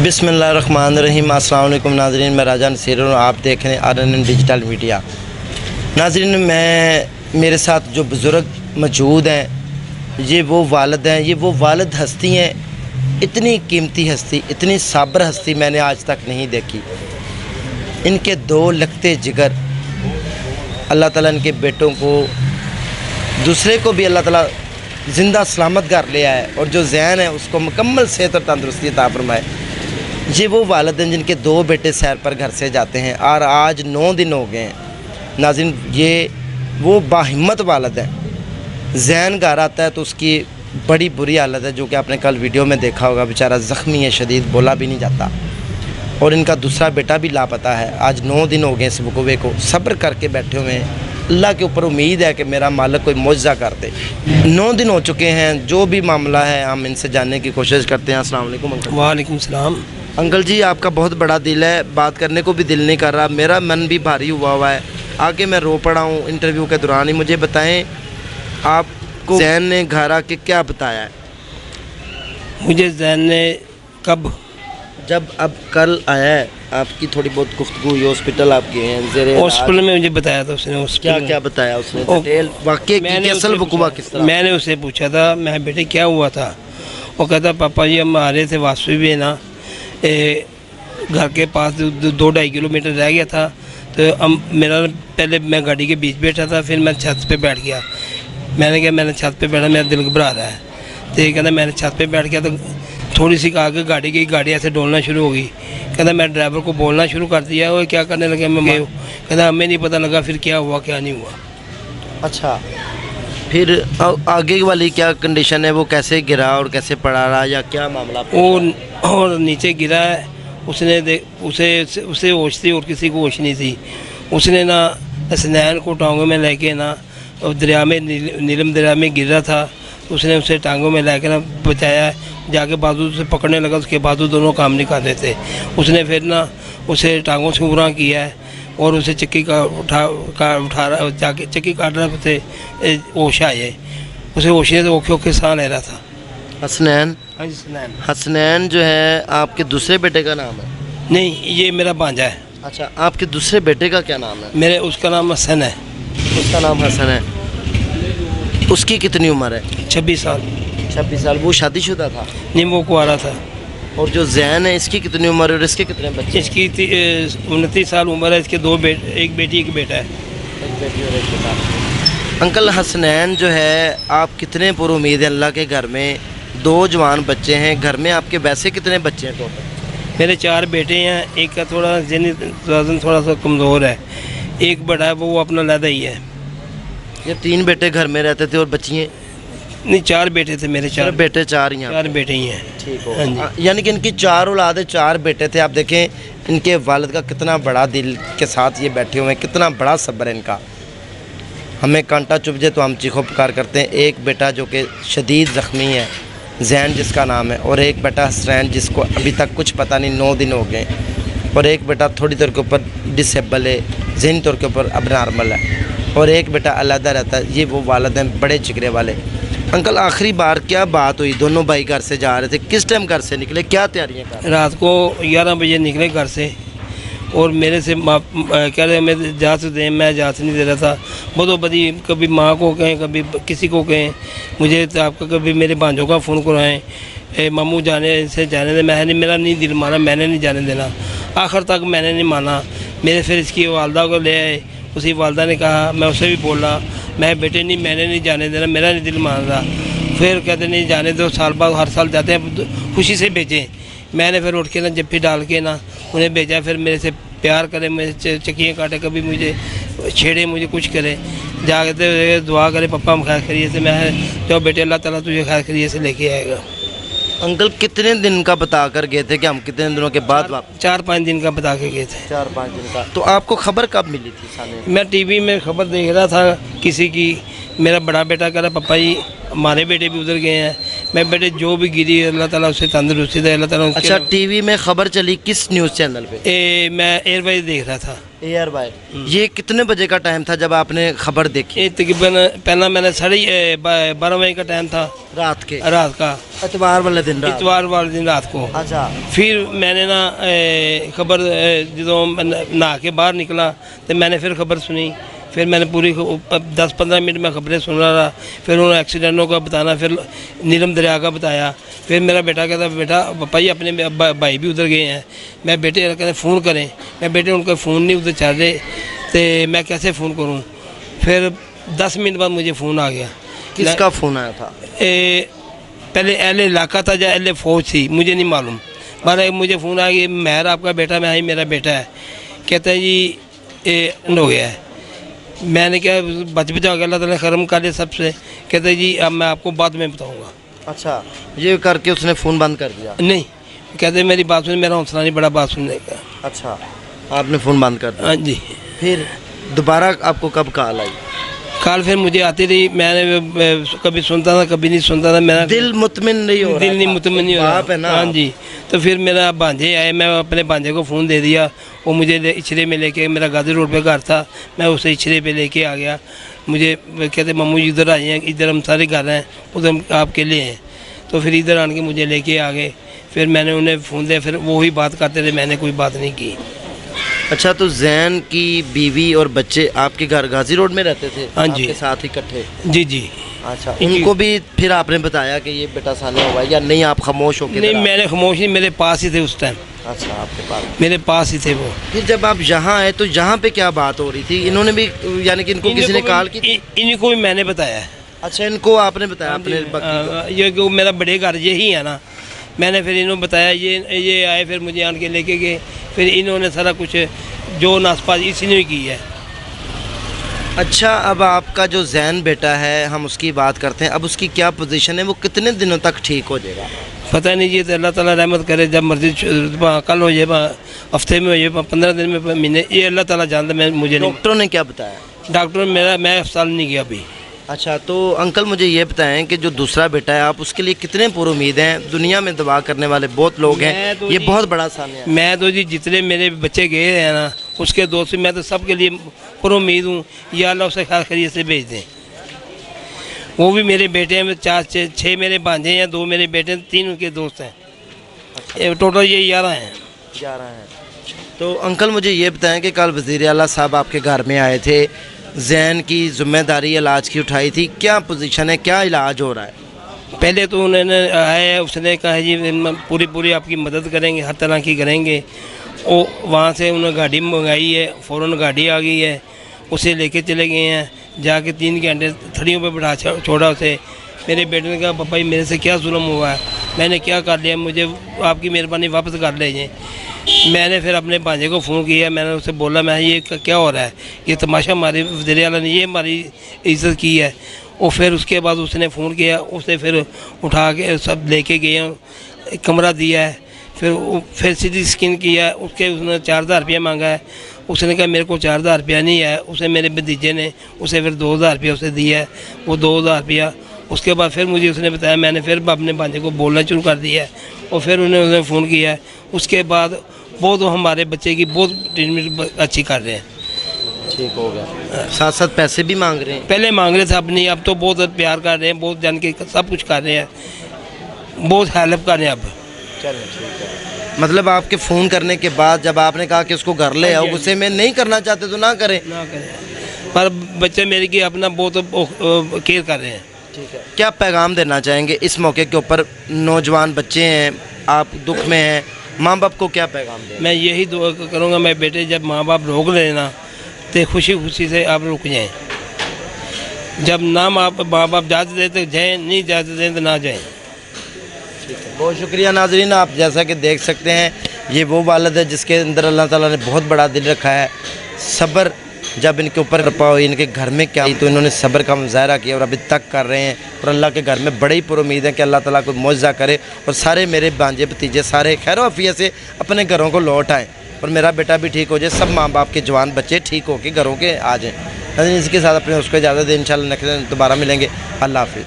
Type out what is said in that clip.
बिस्मिल्लाहिर्रहमानिर्रहीम। अस्सलाम वालेकुम नाज़रीन, मैं राजा नसीर हूँ, आप देख रहे हैं RNN डिजिटल मीडिया। नाज़रीन, मेरे साथ जो बुज़ुर्ग मौजूद हैं, ये वो वालिद हैं, ये वो वालिद हस्ती हैं। इतनी कीमती हस्ती, इतनी साबर हस्ती मैंने आज तक नहीं देखी। इनके दो लगते जिगर, अल्लाह ताला इनके बेटों को, दूसरे को भी अल्लाह ताला ज़िंदा सलामत कर लिया है, और जो ज़हन है उसको मुकम्मल सेहत और तंदुरुस्ती अता फरमाए। ये वो वालिद हैं जिनके दो बेटे सैर पर घर से जाते हैं, और आज 9 दिन हो गए हैं। नाज़रीन, ये वो बाहिम्मत वालिद हैं। ज़हन घर आता है तो उसकी बड़ी बुरी हालत है, जो कि आपने कल वीडियो में देखा होगा। बेचारा ज़ख्मी है शदीद, बोला भी नहीं जाता, और इनका दूसरा बेटा भी लापता है। आज 9 दिन हो गए इस वकूवे को, सब्र करके बैठे हुए हैं। अल्लाह के ऊपर उम्मीद है कि मेरा मालिक कोई मुआवजा कर दे। 9 दिन हो चुके हैं, जो भी मामला है हम इनसे जानने की कोशिश करते हैं। अस्सलाम वालेकुम अंकल। वालेकुम सलाम। अंकल जी, आपका बहुत बड़ा दिल है, बात करने को भी दिल नहीं कर रहा, मेरा मन भी भारी हुआ है। आगे मैं रो पड़ा हूँ इंटरव्यू के दौरान ही। मुझे बताएं, आपको जैन ने घर आके क्या बताया है? मुझे जैन ने कब, जब अब कल आया है, आपकी थोड़ी बहुत गुफ्तगू हुई, हॉस्पिटल आप गए हैं, ज़ेरे हॉस्पिटल में मुझे बताया था उसने। क्या क्या बताया उसने? डिटेल वाकई की असल वकूवा किस तरह? मैंने उससे पूछा था, मैं बेटे क्या हुआ था? वो कहता पापा जी हम आ रहे थे वापसी भी ना, घर के पास 2-2.5 किलोमीटर रह गया था, तो हम पहले मैं गाड़ी के बीच बैठा था, फिर मैं छत पे बैठ गया। मैंने छत पे बैठा, मेरा दिल घबरा रहा है। तो ये कहता मैंने छत पे बैठ गया, तो थोड़ी सी आगे गाड़ी ऐसे डोलना शुरू हो गई। कहता मैं ड्राइवर को बोलना शुरू कर दिया, वो क्या करने लगे मैं। कहता हमें नहीं पता लगा फिर क्या हुआ क्या नहीं हुआ। अच्छा, फिर आगे वाली क्या कंडीशन है? वो कैसे गिरा और कैसे पड़ा रहा, या क्या मामला? वो और नीचे गिरा है, उसे होश थी और किसी को होश नहीं थी। उसने ना हसनैन को टांगों में लेके ना दरिया में, नीलम दरिया में गिर रहा था, उसने उसे टांगों में लेके ना बचाया। जाके बाजू से पकड़ने लगा, उसके बाजू दोनों काम नहीं कर रहे थे। उसने फिर ना उसे टांगों से उबरा किया है, और उसे चक्की का उठा रहा, जाके चक्की काट रहे थे, होश आए उसे। होश ने तो ओखे सांस ले रहा था। हसनैन? हाँ जी, हसनैन। हसनैन जो है आपके दूसरे बेटे का नाम है? नहीं, ये मेरा भांजा है। अच्छा, आपके दूसरे बेटे का क्या नाम है? उसका नाम हसन है। उसका नाम हसन है। उसकी कितनी उम्र है? 26 साल। 26 साल। वो शादीशुदा था? नहीं, वो कुआरा था। और जो जैन है, इसकी कितनी उम्र है और इसके कितने बच्चे? इसकी 29 साल उम्र है। इसके 2 बेटे, एक बेटी एक बेटा है। एक बेटी और एक बेटा। अंकल, हसनैन जो है, आप कितने पुरुमीद हैं अल्लाह के घर में? 2 जवान बच्चे हैं घर में। आपके वैसे कितने बच्चे हैं टोटल? मेरे 4 बेटे हैं। एक का थोड़ा वज़न थोड़ा सा कमज़ोर है, एक बड़ा है, वो अपना लदा ही है। ये 3 बेटे घर में रहते थे और बच्चियाँ? नहीं, 4 बेटे थे मेरे। 4 बेटे 4 यहाँ? 4 बेटे ही हैं। ठीक हो। यानी कि इनकी 4 औलाद, 4 बेटे थे। आप देखें इनके वालिद का कितना बड़ा दिल के साथ ये बैठे हुए हैं, कितना बड़ा सब्र है इनका। हमें कांटा चुभ जाए तो हम चीखो पुकार करते हैं। एक बेटा जो कि शदीद ज़ख्मी है, जैन जिसका नाम है, और एक बेटा हसनैन जिसको अभी तक कुछ पता नहीं, 9 दिन हो गए, और एक बेटा थोड़ी देर के ऊपर डिसेबल है, ज़हनी तौर के ऊपर अब नॉर्मल है, और एक बेटा अलहदा रहता है। ये वो वालिद हैं बड़े जिगरे वाले। अंकल, आखिरी बार क्या बात हुई? दोनों भाई घर से जा रहे थे, किस टाइम घर से निकले, क्या तैयारियां कर? रात को 11 बजे निकले घर से, और मेरे से कह रहे मैं इजाज़त दें, मैं इजाज़त नहीं दे रहा था। बदो बदी कभी माँ को कहें, कभी किसी को कहें, मुझे तो आपका कभी मेरे भांजों का फ़ोन कराएँ, मामू जाने से जाने दे। मैंने, मेरा नहीं दिल माना, मैंने नहीं जाने देना। आखिर तक मैंने नहीं माना। मेरे फिर इसकी वालदा को ले आए, उसी वालदा ने कहा, मैं उसे भी बोला, मैं बेटे नहीं, मैंने नहीं जाने देना, मेरा नहीं दिल मान रहा। फिर कहते नहीं जाने दो, साल बाद हर साल जाते हैं, खुशी से भेजें। मैंने फिर उठ के ना जप्फी डाल के ना उन्हें भेजा। फिर मेरे से प्यार करे, मेरे चक्कियाँ काटे, कभी मुझे छेड़े, मुझे कुछ करे, जाके दुआ करे पप्पा हम खैर खरीय से। मैं जो बेटे अल्लाह ताला तुझे खैर खरीय से लेके आएगा। अंकल, कितने दिन का बता कर गए थे कि हम कितने दिनों के बाद? 4-5 दिन का बता के गए थे। 4-5 दिन का। तो आपको खबर कब मिली थी? सामने मैं टीवी में खबर देख रहा था किसी की। मेरा बड़ा बेटा कह रहा पापा जी हमारे बेटे भी उधर गए हैं। मैं बेटे जो भी गिरी अल्लाह ताला उससे तंदुरुस्ती दे, अल्लाह ताला। अच्छा, टीवी में खबर चली किस न्यूज़ चैनल पे? मैं एयरवाइज देख रहा था। Air by. ये कितने बजे का टाइम था जब आपने खबर देखी? ये तकरीबन पहला मैंने 12:30 बजे का टाइम था रात के? रात का, इतवार वाले दिन रात? इतवार वाले दिन रात को। अच्छा। फिर मैंने ना खबर जो नहा के बाहर निकला तो मैंने फिर खबर सुनी। फिर मैंने पूरी 10-15 मिनट में खबरें सुन रहा था। फिर उन्होंने एक्सीडेंटों का बताना, फिर नीलम दरिया का बताया। फिर मेरा बेटा कहता बेटा पापा जी अपने भाई भी उधर गए हैं। मैं बेटे कहते फ़ोन करें, मैं बेटे उनका फ़ोन नहीं उधर चल रहे तो मैं कैसे फ़ोन करूं। फिर 10 मिनट बाद मुझे फ़ोन आ गया। किसका फ़ोन आया था? पहले अहले इलाका था या अहले फ़ौज थी मुझे नहीं मालूम। माना मुझे फ़ोन आ गया, महर आपका बेटा? मैं मेरा बेटा है। कहता है जी एंड हो गया है। मैंने क्या बच बचा के अल्लाह ताला करम कर ले सबसे। कहते हैं जी अब मैं आपको बाद में बताऊंगा। अच्छा, ये करके उसने फ़ोन बंद कर दिया? नहीं, कहते हैं मेरी बात सुन, मेरा हौसला नहीं बड़ा बात सुनने का। अच्छा, आपने फ़ोन बंद कर दिया? हाँ जी। फिर दोबारा आपको कब कॉल आई? कॉल फिर मुझे आती रही, मैंने कभी सुनता था कभी नहीं सुनता था। मेरा दिल मुतमिन नहीं हो रहा? दिल नहीं मुतमिन नहीं हो रहा है ना? हाँ जी। तो फिर मेरा भांजे आए, मैं अपने भांजे को फ़ोन दे दिया। वो मुझे इचरे में लेके, मेरा गाजी रोड पे घर था, मैं उसे इचरे पे लेके आ गया। मुझे कहते मामू जी इधर आए हैं, इधर हम सारे घर हैं, उधर आप अकेले हैं। तो फिर इधर आन के मुझे लेके आ गए। फिर मैंने उन्हें फ़ोन दिया, फिर वो ही बात करते थे, मैंने कोई बात नहीं की। अच्छा, तो जैन की बीवी और बच्चे आपके घर गाजी रोड में रहते थे? हाँ जी। आपके साथ इकट्ठे? जी जी। अच्छा, उनको भी फिर आपने बताया कि ये बेटा साले हुआ या नहीं? आप खामोश हो के? नहीं, मैंने खामोश नहीं, मेरे पास ही थे उस टाइम। अच्छा, आपके पास? मेरे पास ही थे वो। फिर जब आप यहाँ आए तो यहाँ पे क्या बात हो रही थी? इन्होंने भी, यानी कि इनको किसी ने कॉल की? इनको भी मैंने बताया है। अच्छा, इनको आपने बताया अपने? ये कि मेरा बड़े घर यही है ना, मैंने फिर इन्होंने बताया। ये आए, फिर मुझे आन के लेके गए। फिर इन्होंने सारा कुछ जो नासपाजी इसी ने की है। अच्छा, अब आपका जो जैन बेटा है, हम उसकी बात करते हैं, अब उसकी क्या पोजीशन है? वो कितने दिनों तक ठीक हो जाएगा? पता नहीं जी, तो अल्लाह ताला रहमत करे, जब मर्जी कल हो जाए, हफ्ते में हो जाए, 15 दिन में, महीने, ये अल्लाह ताला जानता। मैं मुझे नहीं। डॉक्टरों ने क्या बताया? डॉक्टर मैं अस्पताल नहीं गया अभी। अच्छा, तो अंकल मुझे ये बताएं कि जो दूसरा बेटा है, आप उसके लिए कितने पुरुमीद हैं? दुनिया में दुआ करने वाले बहुत लोग हैं, तो ये बहुत बड़ा सामने है। मैं तो जी जितने मेरे बच्चे गए हैं ना, उसके दोस्त, मैं तो सबके लिए पुरुमीद हूँ। या अल्लाह उसे खैर खैरियत से भेज दें। वो भी मेरे बेटे हैं, 4-6 मेरे भांजे हैं, 2 मेरे बेटे हैं, 3 उनके दोस्त हैं। टोटल ये 11 हैं। 11 हैं। तो अंकल मुझे ये बताएं कि कल वज़ीर आला साहब आपके घर में आए थे, जैन की जिम्मेदारी इलाज की उठाई थी, क्या पोजीशन है, क्या इलाज हो रहा है? पहले तो उन्होंने आया, उसने कहा जी पूरी आपकी मदद करेंगे, हर तरह की करेंगे। वो वहाँ से उन्होंने गाड़ी मंगाई है, फ़ौरन गाड़ी आ गई है, उसे लेके चले गए हैं। जाके 3 घंटे थड़ियों पे बैठा छोड़ा उसे। मेरे बेटे ने कहा पापा जी मेरे से क्या जुल्म हुआ है, मैंने क्या कर लिया, मुझे आपकी मेहरबानी वापस कर लीजिए। मैंने फिर अपने भांजे को फ़ोन किया, मैंने उससे बोला मैं ये क्या हो रहा है, ये तमाशा हमारे वज़ीर आला ने ये हमारी इज़्ज़त की है। और फिर उसके बाद उसने फ़ोन किया, उसने फिर उठा के सब लेके गए, कमरा दिया है। फिर सीधी स्किन किया, उसने 4000 रुपया मांगा है। उसने कहा मेरे को 4000 रुपया नहीं है। उसे मेरे भतीजे ने उसे फिर 2000 रुपया उसे दिया है, वो 2000 रुपया। उसके बाद फिर मुझे उसने बताया, मैंने फिर अपने भांजे को बोलना शुरू कर दिया है। और फिर उन्होंने फ़ोन किया है। उसके बाद बहुत हमारे बच्चे की बहुत ट्रीटमेंट अच्छी कर रहे हैं, ठीक हो गया। साथ साथ पैसे भी मांग रहे हैं? पहले मांग रहे थे, अब नहीं, अब तो बहुत प्यार कर रहे हैं, बहुत जान के सब कुछ कर रहे हैं, बहुत हेल्प कर रहे हैं अब। चलो ठीक है। मतलब आपके फ़ोन करने के बाद जब आपने कहा कि उसको घर ले आओ, गुस्से में नहीं करना चाहते तो ना करें? पर बच्चे मेरे की अपना बहुत केयर कर रहे हैं। ठीक है, क्या पैगाम देना चाहेंगे इस मौके के ऊपर? नौजवान बच्चे हैं, आप दुख में हैं, माँ बाप को क्या पैगाम दें? मैं यही दुआ करूँगा, मैं बेटे जब माँ बाप रोक लेना तो खुशी खुशी से आप रुक जाएं। जब ना माँ बाप जाते दें तो जाएँ, नहीं जाते दें तो ना जाएँ। ठीक है, बहुत शुक्रिया नाज़रीन। आप जैसा कि देख सकते हैं, ये वो वालिद है जिसके अंदर अल्लाह ताला ने बहुत बड़ा दिल रखा है। सब्र जब इनके ऊपर कृपा हुई, इनके घर में क्या हुई, तो इन्होंने सब्र का मुजाहरा किया और अभी तक कर रहे हैं। और अल्लाह के घर में बड़ी पुरुमीद है कि अल्लाह ताला को मुआवजा करे और सारे मेरे भांजे भतीजे सारे खैर आफियत से अपने घरों को लौट आएँ और मेरा बेटा भी ठीक हो जाए, सब माँ बाप के जवान बच्चे ठीक हो के घरों के आ जाएँ। इसके साथ अपने उसको इजाज़त दें, इंशाल्लाह नेक्स्ट दोबारा मिलेंगे। अल्लाह हाफ़िज़।